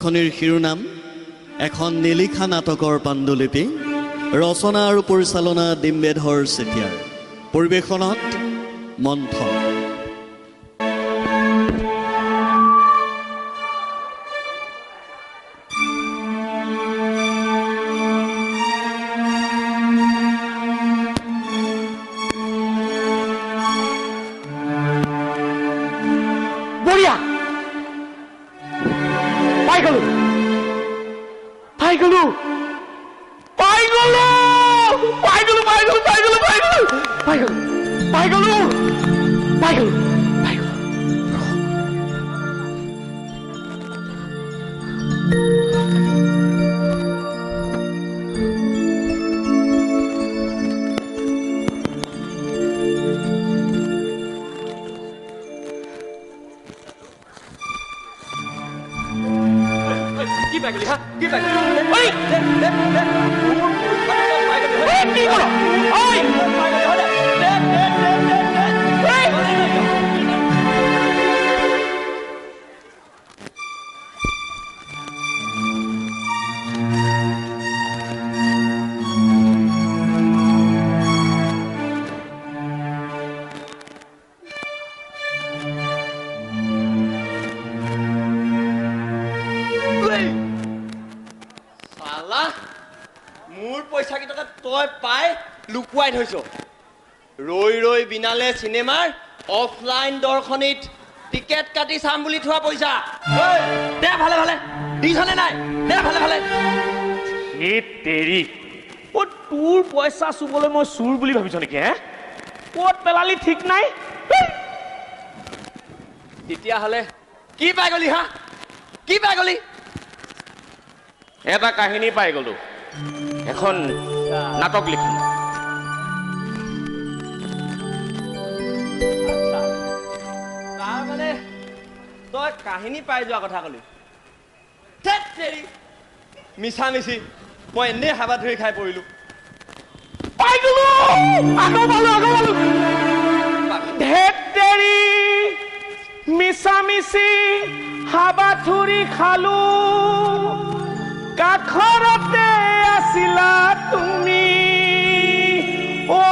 খনিৰ শিৰোনাম এখন নিলিখা নাটকৰ পাণ্ডুলিপি ৰচনা আৰু পৰিচালনা ডিম্বেধৰ চেতিয়াৰ পৰিবেশনত মন্থন বঢ়িয়া পাই গলো পাই গলো পাই গলো পাই গলো পাই গলো পাই গলো পাই গলো পাই গলো পাই গলো পাই গলো পাই গলো কি পাই গলি হা কি পাই গলি ওই কি করো ওই মোৰ পইচা কেইটকা তই পাই লুকুৱাই থৈছ ৰৈ ৰৈ বিনালে চিনেমাৰ অফলাইন দৰ্শনীত টিকেট কাটি চাম বুলি থোৱা পইচা দে ভালে ভালে দিছনে নাই দে ভালে ভালে এ তেৰি ও তোৰ পইচা চুবলৈ মই চুৰ বুলি ভাবিছ নেকি হে ক'ত পেলালি ঠিক নাই তেতিয়াহ'লে কি পাই গলি হা কি পাই গলি এটা কাহিনী পাই গলো এখন নাটক লিখিম তাৰ মানে তই কাহিনী পাই যোৱা কথা কলি মিছা মিছি মই এনেই হাবা ধৰি খাই পৰিলো পাই গলো আকৌ পালো ধেত তেৰি মিছা মিছি হাবা ধৰি খালো কাখৰতে আছিলা তুমি ও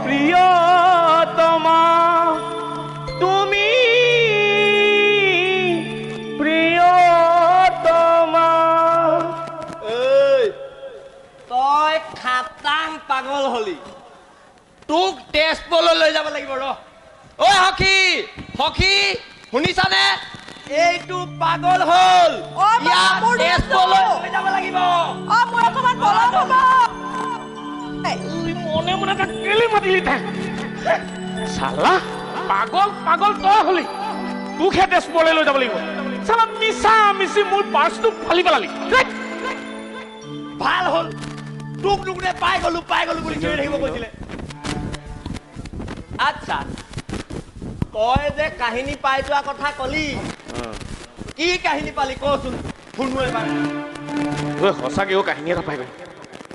প্ৰিয়তমা তুমি প্ৰিয়তমা এই তই খাটাং পাগল হলি তোক তেজপুৰলৈ লৈ যাব লাগিব ৰ ঐ সখী সখী শুনিছানে এইটো পাগল হল ইয়াক তেজপুৰলৈ লৈ যাব লাগিব মোৰ অকমান পলম হ'ব মনে মনে তাক কেলে মাতিলি তাই চালা পাগল পাগল তই হলি তোকহে তেজপুৰলৈ লৈ যাব লাগিব চালা মিছা মিছি মোৰ পাৰ্চটো ফালি পেলালি ভাল হল তোক নুকুৰে পাই গলো বুলি চিঞৰি থাকিব কৈছিলে আচ্ছা তই যে কাহিনী পাই যোৱা কথা কলি কি কাহিনী পালি কচোন শুনো এবাৰ সঁচাকেও কাহিনী এটা পাই গ'ল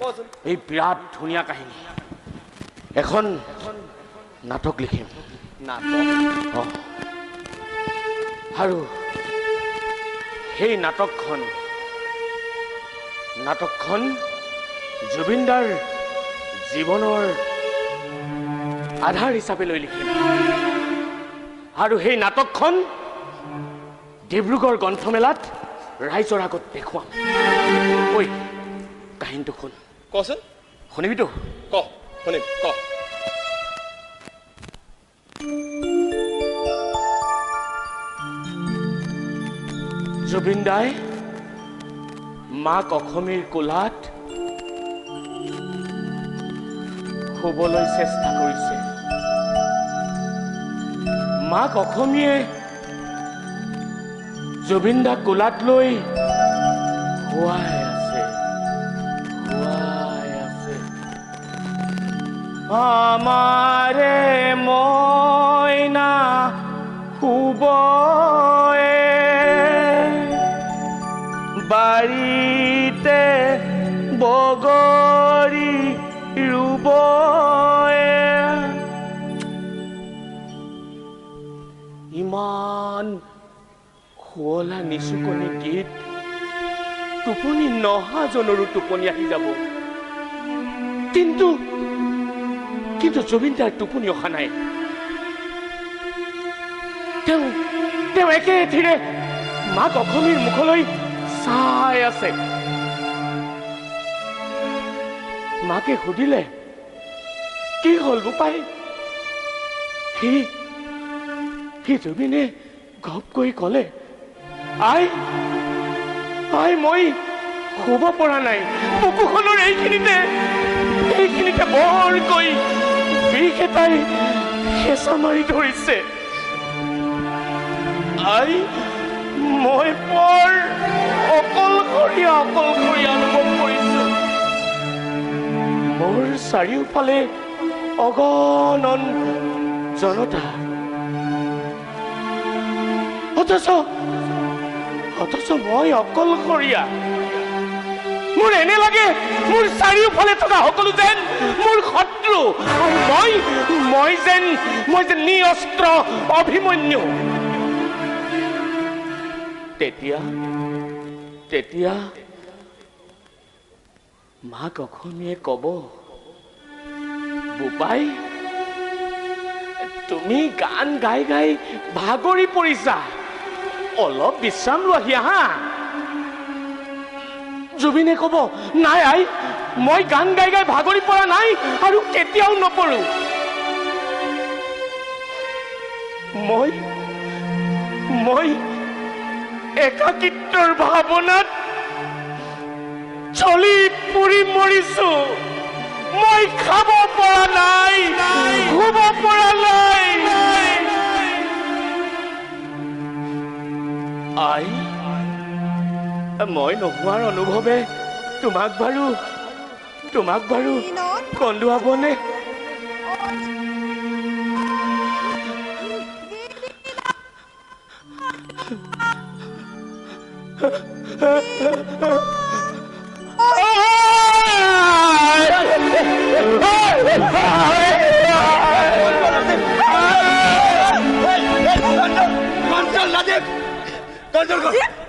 কচোন এই বিৰাট ধুনীয়া কাহিনী এখন নাটক লিখিম নাটক আৰু সেই নাটকখন জুবিনদাৰ জীৱনৰ আধাৰ হিচাপে লৈ লিখিম আৰু সেই নাটকখন ডিব্ৰুগড় গ্ৰন্থমেলাত ৰাইজৰ আগত দেখুৱাম ঐ কাহিনীটো শুন কচোন শুনিবিতো ক শুনিম ক জুবিনদাই মাক অসমীৰ কোলাত শুবলৈ চেষ্টা কৰিছে মাক অসমীয়ে জুবিনদাক কোলাত লৈ শুৱাই আছে আমাৰে মইনা শুবয়ে বাৰীতে বগৰী ৰুবয়ে ইমান শুৱলা নিচুকনি গীত টোপনি নহাজনৰো টোপনি আহি যাব কিন্তু জুবিন দাৰ টোপনি অহা নাই তেওঁ একে এঠিৰে মাক অসমীৰ মুখলৈ চাই আছে মাকে সুধিলে কি হল বোপাই সি জুবিনে ঘপকৈ কলে আই মই শুব পৰা নাই বুকুখনৰ এইখিনিতে বৰকৈ বিষ এটাই হেঁচা মাৰি ধৰিছে আই মই বৰ অকলশৰীয়া অনুভৱ কৰিছো মোৰ চাৰিওফালে অগণন জনতা অথচ মই অকলশৰীয়া মোৰ এনে লাগে মোৰ চাৰিওফালে থকা সকলো যেন মোৰ শত্ৰু আৰু মই যেন নিঅস্ত্ৰ অভিমন্যু তেতিয়া মাক অসমীয়ে কব বোপাই তুমি গান গাই ভাগৰি পৰিছা অলপ বিশ্ৰাম লোৱাহি আহা জুবিনে কব নাই আই মই গান গাই ভাগৰি পৰা নাই আৰু কেতিয়াও নপৰো মই একাকিত্বৰ ভাৱনাত চলি পুৰি মৰিছো মই খাব পৰা নাই শুব পৰা নাই আই মই নোহোৱাৰ অনুভৱে তোমাক বাৰু কন্দুৱাবনে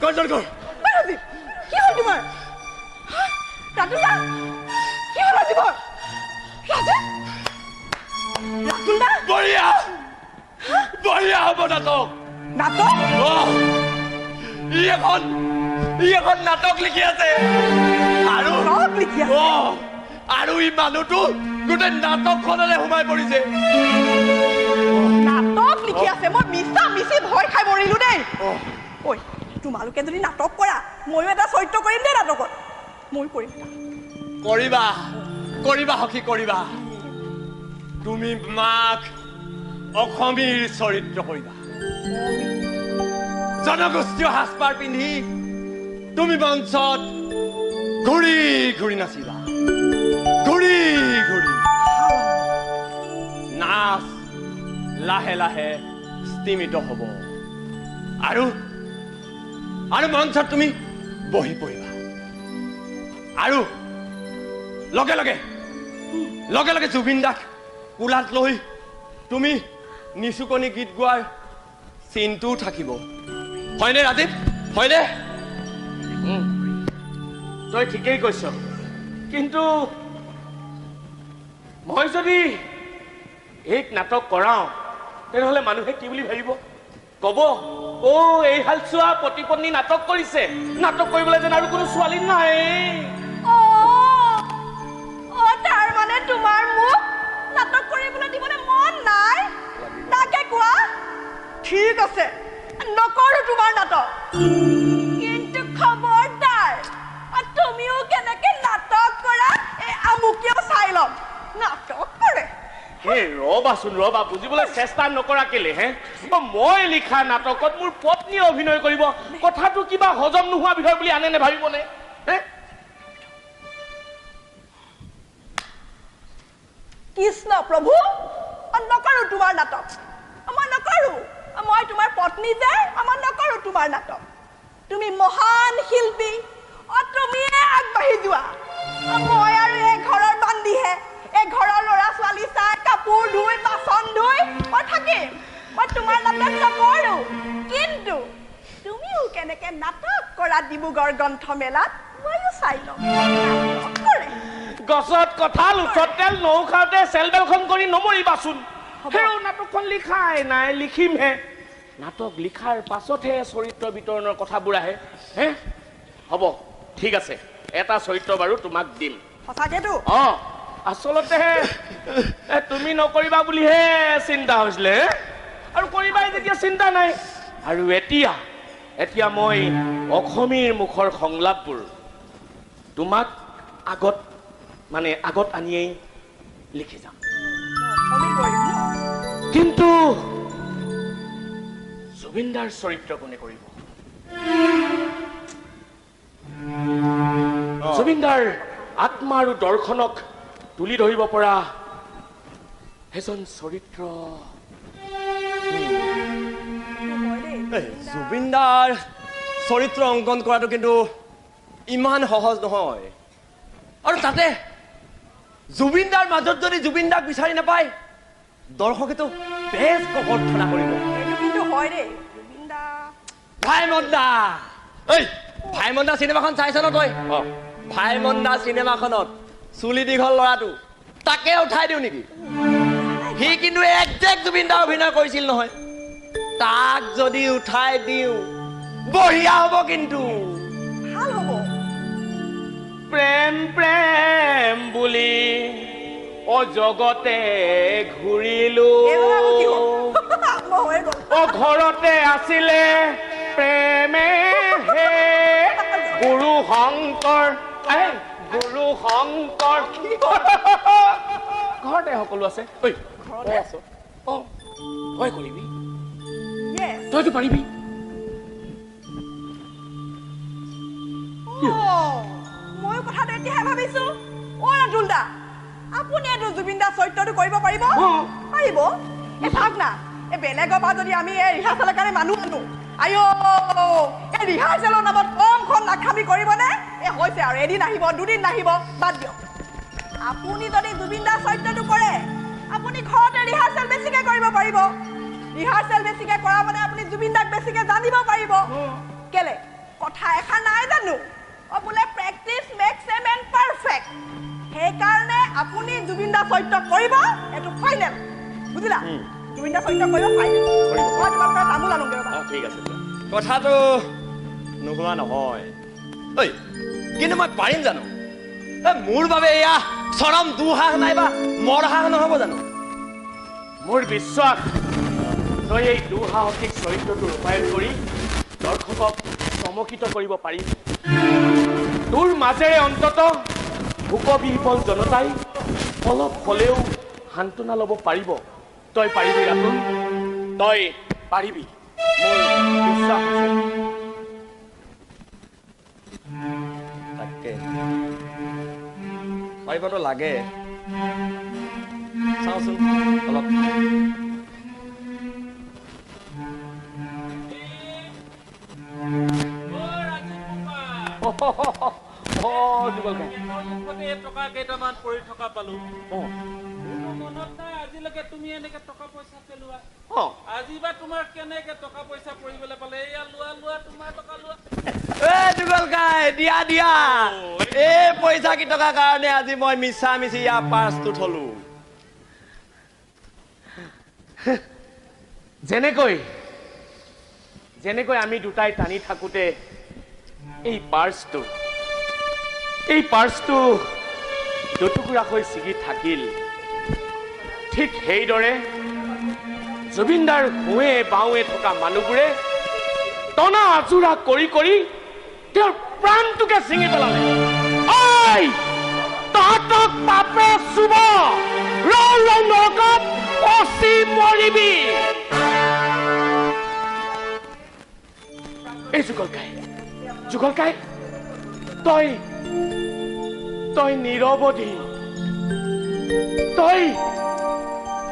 কন্ট্ৰোল কৰ কি হল তোমাৰ ৰাতুলদা কি হল জীবন ৰাতুলদা বঢ়িয়া হব নাটক ই এখন নাটক লিখি আছে আৰু ই মানুহটো গোটেই নাটকখনলৈ সোমাই পৰিছে নাটক লিখি আছে মই মিছি ভয় খাই মৰিলো দেই ঐ তোমালোকে যদি নাটক কৰা ময়ো এটা চৰিত্ৰ কৰিম দেই নাটকত মই কৰিবা সখী কৰিবা তুমি মাক অসমীৰ চৰিত্ৰ কৰিবা জনগোষ্ঠীয় সাজপাৰ পিন্ধি তুমি মঞ্চত ঘূৰি নাচিবা ঘূৰি নাচ লাহে লাহে স্তিমিত হ'ব আৰু মঞ্চত তুমি বহি পৰিবা আৰু লগে লগে জুবিন দাক কোলাত লৈ তুমি নিচুকনি গীত গোৱাৰ চিনটোও থাকিব হয়নে ৰাজীৱ হয়নে তই ঠিকেই কৈছ কিন্তু মই যদি এক নাটক কৰাওঁ তেনেহ'লে মানুহে কি বুলি ভাবিব কব এই হালচোৱা প্ৰতিপত্নী নাটক কৰিছে নাটক কৰিবলৈ যেন আৰু কোনো ছোৱালী নাই তাৰ মানে তোমাৰ মোক নাটক কৰিবলৈ দিবলৈ মন নাই তাকে কোৱা ঠিক আছে নকৰো তোমাৰ নাটক কিন্তু খবৰদাৰ তুমিও কেনেকে নাটক কৰা আমুকেও চাই ল'ম নাটক কৰে ৰবা বুজিবলৈ চেষ্টা নকৰা কেলে মই লিখা নাটকত মোৰ পত্নীয়ে অভিনয় কৰিব কথাটো কিবা হজম নোহোৱা বিষয় বুলি আনে নেভাবিবনে কৃষ্ণ প্ৰভু নকৰো তোমাৰ নাটক মই নকৰো মই তোমাৰ পত্নী যে মই নকৰো তোমাৰ নাটক তুমি মহান শিল্পী তুমিয়ে আগবাঢ়ি যোৱা মই আৰু এই ঘৰৰ বান্দিহে এই ঘৰৰ ল'ৰা ছোৱালী চাই কাপোৰ ধুই বাচন ধুই মই থাকিম মই তোমাৰ নাটক নকৰো কিন্তু তুমি আপুনিও কেনেকে নাটক কৰা ডিব্ৰুগড় গ্ৰন্থমেলাত ময়ো চাই ল'ম নাটক কৰে গছত কঁঠাল ওচৰত তেল নৌ খাওঁতে চেল বেলখন কৰি নমৰিবাচোন হেৰৌ নাটকখন লিখাই নাই লিখিমহে নাটক লিখাৰ পাছতহে চৰিত্ৰ বিতৰণৰ কথাবোৰ আহে হে হ'ব ঠিক আছে এটা চৰিত্ৰ বাৰু তোমাক দিম সঁচাকেতো আচলতে তুমি নকৰিবা বুলিহে চিন্তা হৈছিলে আৰু কৰিবাই যেতিয়া চিন্তা নাই আৰু এতিয়া মই অসমীৰ মুখৰ সংলাপবোৰ তোমাক আগত আনিয়েই লিখি যাম কিন্তু জুবিনদাৰ চৰিত্ৰ কোনে কৰিব জুবিনদাৰ আত্মা আৰু দৰ্শনক তুলি ধৰিব পৰা এজন চৰিত্ৰ জুবিনদাৰ চৰিত্ৰ অংকন কৰাটো কিন্তু ইমান সহজ নহয় আৰু তাতে জুবিনদাৰ মাজত যদি জুবিনদাক বিচাৰি নাপায় দৰ্শকেতো বেছ কবৰ্থনা কৰিব এইটো কিন্তু হয় দেই জুবিনদা ভাইমন্দা চিনেমাখন চাইছ ন তই ভাইমন্দা চিনেমাখনত চুলি দীঘল ল'ৰাটো তাকে উঠাই দিওঁ নেকি সি কিন্তু একজেক্ট জুবিনদা অভিনয় কৰিছিল নহয় তাক যদি উঠাই দিওঁ বঢ়িয়া হ'ব কিন্তু ভাল হ'ব প্ৰেম প্ৰেম বুলি অজগতে ঘূৰিলো ঘৰতে আছিলে প্ৰেমে হে গুৰু শংকৰ ঘৰতে সকলো আছে তই কৰিবি তইতো পাৰিবি মই কথাটো এতিয়াহে ভাবিছো ৰাতুল দা আপুনি এইটো জুবিনদাৰ চৰিত্ৰটো কৰিব পাৰিব পাৰিব চাওক না বেলেগৰ পৰা যদি আমি এই ৰিহাৰ্চেলৰ কাৰণে মানুহ আনো এই ৰিহাৰ্চেলৰ নামত কমখন নাখামি কৰিবনে হৈছে আৰু এদিন আহিব দুদিন নাহিব বাদ দিয়ক আপুনি যদি জুবিনদাৰ চৰিত্ৰটো কৰে আপুনি ঘৰতে ৰিহাৰ্চেল বেছিকে কৰিব পাৰিব ৰিহাৰ্চেল বেছিকে কৰা মানে আপুনি জুবিনদাক বেছিকে জানিব পাৰিব কেলে কথা এষাৰ নাই জানো বোলে practice makes a man perfect সেইকাৰণে আপুনি জুবিনদাৰ চৰিত্ৰ কৰিব এইটো ফাইনেল বুজিলা জুবিনদাৰ চৰিত্ৰ কৰিব ফাইনেল মই তোমালোকৰ তামোল আনোগে ঠিক আছে কথাটো নোহোৱা নহয় কিন্তু মই পাৰিম জানো মোৰ বাবে এয়া চৰম দুঃসাহ নাইবা মৰসাহ নহ'ব জানো মোৰ বিশ্বাস তই এই দুঃসাহসিক চৰিত্ৰটো ৰূপায়ণ কৰি দৰ্শকক চমকিত কৰিব পাৰিবি তোৰ মাজেৰে অন্তত ভোকবিহ্বল জনতাই অলপ হ'লেও সান্তনা ল'ব পাৰিব তই পাৰিবি ৰাতুল তই পাৰিবি মোৰ বিশ্বাস আছে তাকে পাৰিবতো লাগে চাওঁচোন অলপ টকা কেইটামান পৰি থকা পালো মনত নাই আজিলৈকে তুমি এনেকে টকা পইচা পেলোৱা আজি বা তোমাৰ কেনেকে টকা পইচা পৰিবলৈ পালে এয়া লোৱা তোমাৰ টকা লোৱা দিয়া এই পইচা কেইটকাৰ কাৰণে আজি মই মিছা মিছি ইয়াৰ পাৰ্চটো থলো যেনেকৈ আমি দুটাই টানি থাকোতে এই পাৰ্চটো দুটুকুৰা হৈ ছিগি থাকিল ঠিক সেইদৰে জুবিনদাৰ সোঁৱে বাওঁৱে থকা মানুহবোৰে টনা আজোৰা কৰি কৰি তেওঁৰ প্ৰাণটোকে ছিঙি পেলালে তহঁতক পাপে চুব নৰকত পচি মৰিবি এই যুগলকাই তই নিৰৱধি তই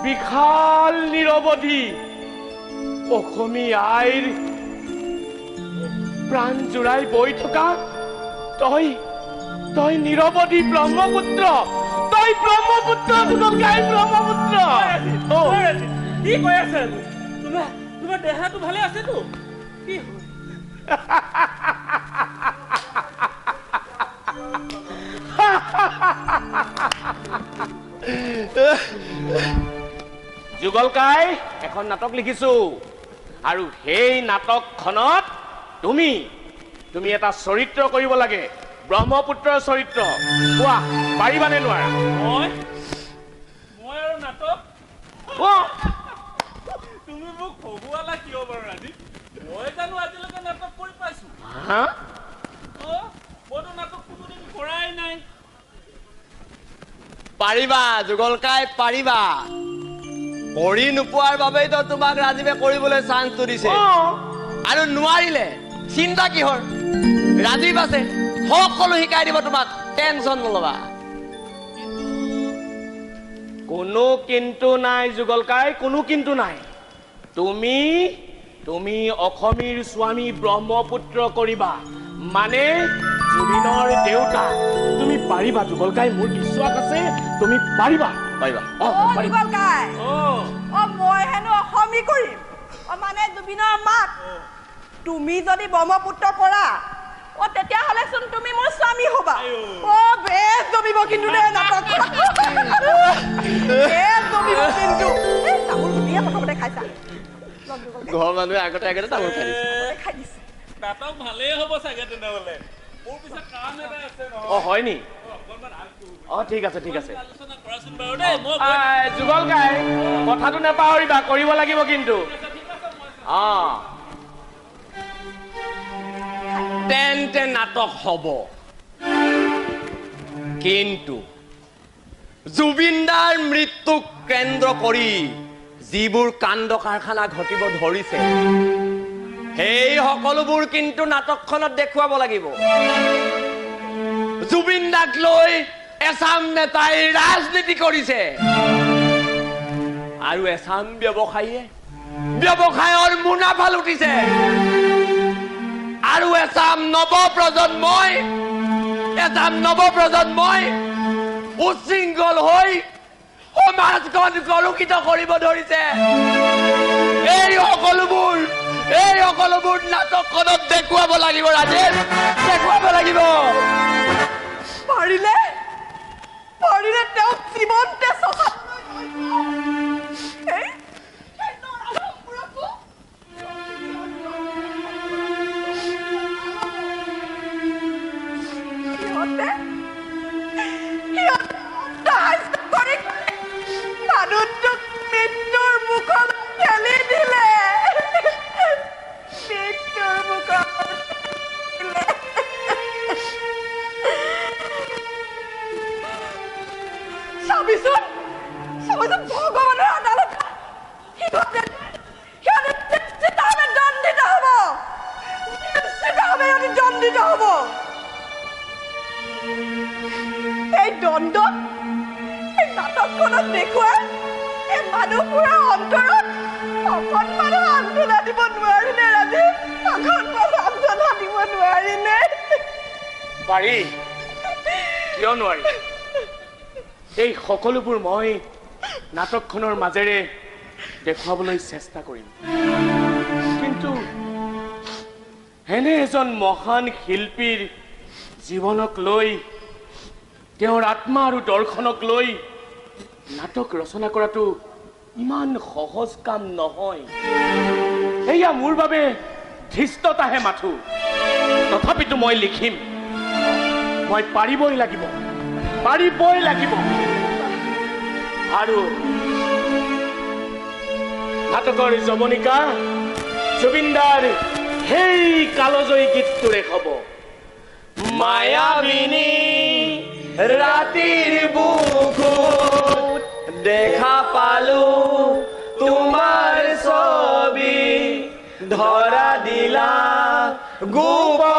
বিশাল নিৰৱধি অসমীয়া আইৰ প্ৰাণ জোৰাই বৈ থকা তই নিৰৱধি ব্ৰহ্মপুত্ৰ যুগলকাই ব্ৰহ্মপুত্ৰ কি কৈ আছে তোমাৰ দেহাটো ভালে আছেতো কি যুগলকাই এখন নাটক লিখিছো আৰু সেই নাটকখনত তুমি এটা চৰিত্ৰ কৰিব লাগে ব্ৰহ্মপুত্ৰৰ চৰিত্ৰ কোৱা পাৰিবানে নোৱাৰা মই আৰু নাটক অ তুমি মোক হগুৱালা কিয় বাৰু ৰাজীৱ মই জানো আজিলৈকে নাটক কৰি পাইছো হা মইতো নাটক কোনোদিন কৰাই নাই পাৰিবা যুগলকাই পাৰিবা কৰি নোপোৱাৰ বাবেইতো তোমাক ৰাজীৱে কৰিবলৈ চান্সটো দিছে আৰু নোৱাৰিলে চিন্তা কিহৰ ৰাজীৱ আছে সকলো শিকাই দিব তোমাক টেনচন নলবা কোনো কিন্তু নাই যুগলকাই কোনো কিন্তু নাই তুমি অসমীৰ স্বামী ব্ৰহ্মপুত্ৰ কৰিবা মানে জুবিনৰ দেউতা তুমি পাৰিবা যুগলকাই মোৰ বিশ্বাস আছে তুমি পাৰিবা পাৰিবা যুগলকাই মই হেনো অসমী কৰিম মানে জুবিনৰ মাক তুমি যদি ব্ৰহ্মপুত্ৰ কৰা তেতিয়াহ'লেচোন তুমি মোৰ স্বামী হবা বেছ জমিব কিন্তু দে নাটক বেছ জমিব কিন্তু তামোল গুটিয়ে প্ৰথমতে খাইছা ঘৰৰ মানুহে আগতে তামোল খাই দিছে নাটক ভালেই হ'ব চাগে তেনেহ'লে মোৰ পিছত কাম এটা আছে নহয় হয় নি অকণমান আগটো ঠিক আছে আলোচনা কৰাচোন বাৰু দেই মই যুগলকাই কথাটো নেপাহৰিবা কৰিব লাগিব কিন্তু তেন্তে নাটক হ'ব কিন্তু জুবিনদাৰ মৃত্যুক কেন্দ্ৰ কৰি যিবোৰ কাণ্ড কাৰখানা ঘটিব ধৰিছে সেই সকলোবোৰ কিন্তু নাটকখনত দেখুৱাব লাগিব জুবিনদাক লৈ এছাম নেতাই ৰাজনীতি কৰিছে আৰু এছাম ব্যৱসায়ৰ মুনাফা লুটিছে আৰু এছাম নৱপ্ৰজন্মই উচ্ছৃংখল হৈ সমাজখন কলুষিত কৰিব ধৰিছে এই সকলোবোৰ নাটকখনত দেখুৱাব লাগিব ৰাজেশ দেখুৱাব লাগিব পাৰিলে তেওঁ জীৱনতে মানুহটোক মৃত্যুৰ মুখত ঠেলি দিলে চাবিচোন ভগৱানৰ আদালত সিহঁতে দণ্ডিত হ'ব এই দণ্ডত এই নাটকখনত দেখুৱাই এই মানুহবোৰৰ অন্তৰত অকণমানো আন্তনা দিব নোৱাৰিলে ৰাজীৱ অকণমানো আন্তনা দিব নোৱাৰিলে পাৰি কিয় নোৱাৰি এই সকলোবোৰ মই নাটকখনৰ মাজেৰে দেখুৱাবলৈ চেষ্টা কৰিম কিন্তু এনে এজন মহান শিল্পীৰ জীৱনক লৈ তেওঁৰ আত্মা আৰু দৰ্শনক লৈ নাটক ৰচনা কৰাটো ইমান সহজ কাম নহয় এয়া মোৰ বাবে ধৃষ্টতাহে মাথো তথাপিতো মই লিখিম মই পাৰিবই লাগিব আৰু নাটকৰ যৱনিকা জুবিনদাৰ সেই কালজয়ী গীতটোৰে হ'ব মায়াবিনী ৰাতিৰ বুকুত দেখা পালো তোমাৰ ছবি ধৰা দিলা গোবৰ